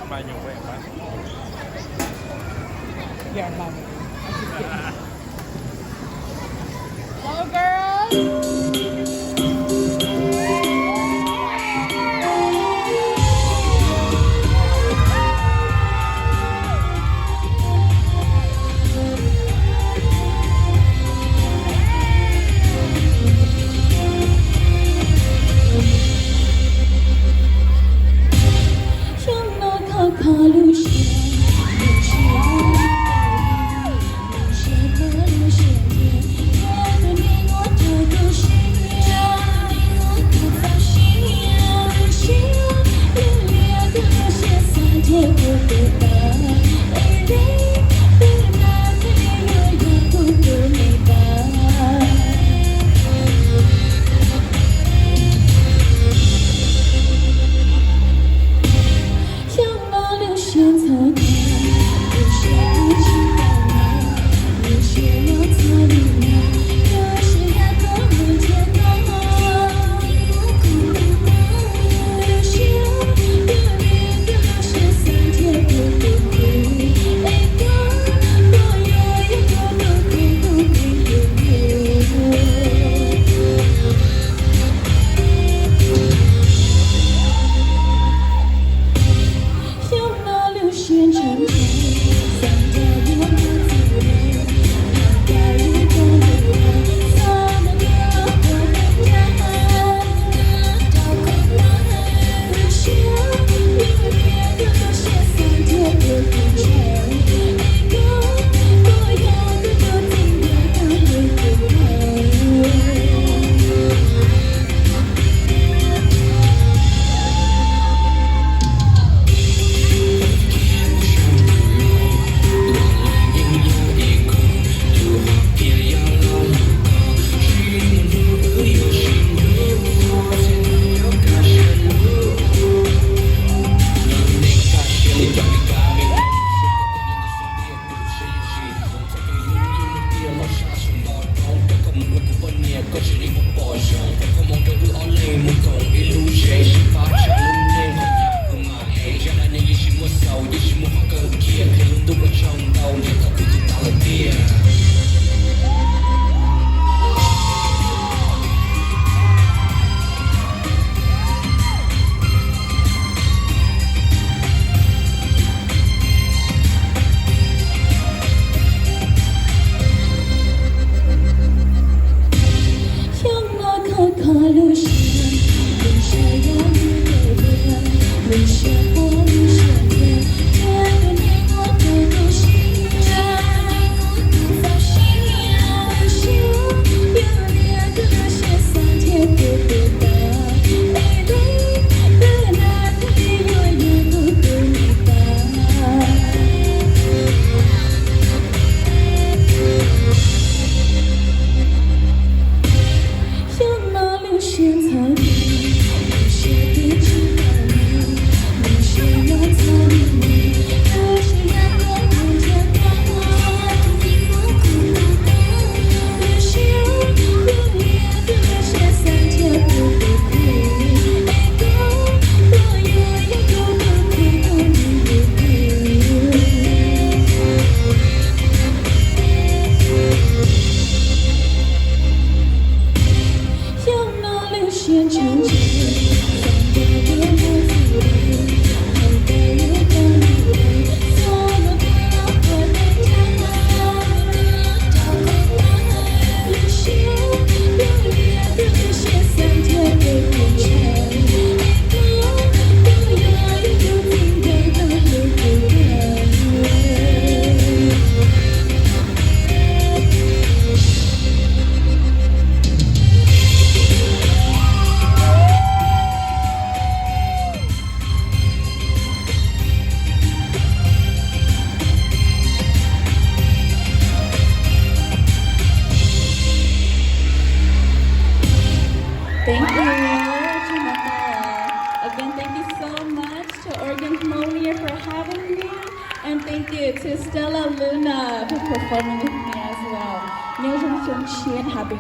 干嘛有味吗？点吧。Hello, girls. 卡路线，路线路线卡路线，越多年我就都是不放心，路线越远的路线，三天不回答，哎嘞，不拿的我也不都没把。选择的，有些不知道呢，有些要擦亮了，有些要多没见到，有些有点的有些三天不回归，哎哥，我有一个都宣传着，想要有个自由，要带入的路人，怎么给我回家？到空难，有些有点的有些三天不回家，哎哥，我要的都今天都回不来。卡路线，路线要一个个，路线过路线远，越多年我都是不放心，路线有点的路线三天不回答，哎嘞，不拿的我也不够你把。选择的，有些不知道呢，有些要擦亮了，有些要多没见到，有些有点的有些三天不回归，哎哥，我有一个都亏到你不归。宣传着，想要有个自由，要带入的路人，怎么给我回家？到空难，有些有点的有些三天不回家，哎哥，我要一个今天都回不来。Thank you, again, thank you so much to Oregon Harmonia for having me, and thank you to Stella Luna for performing with me as well. 你有什么想说？ Happy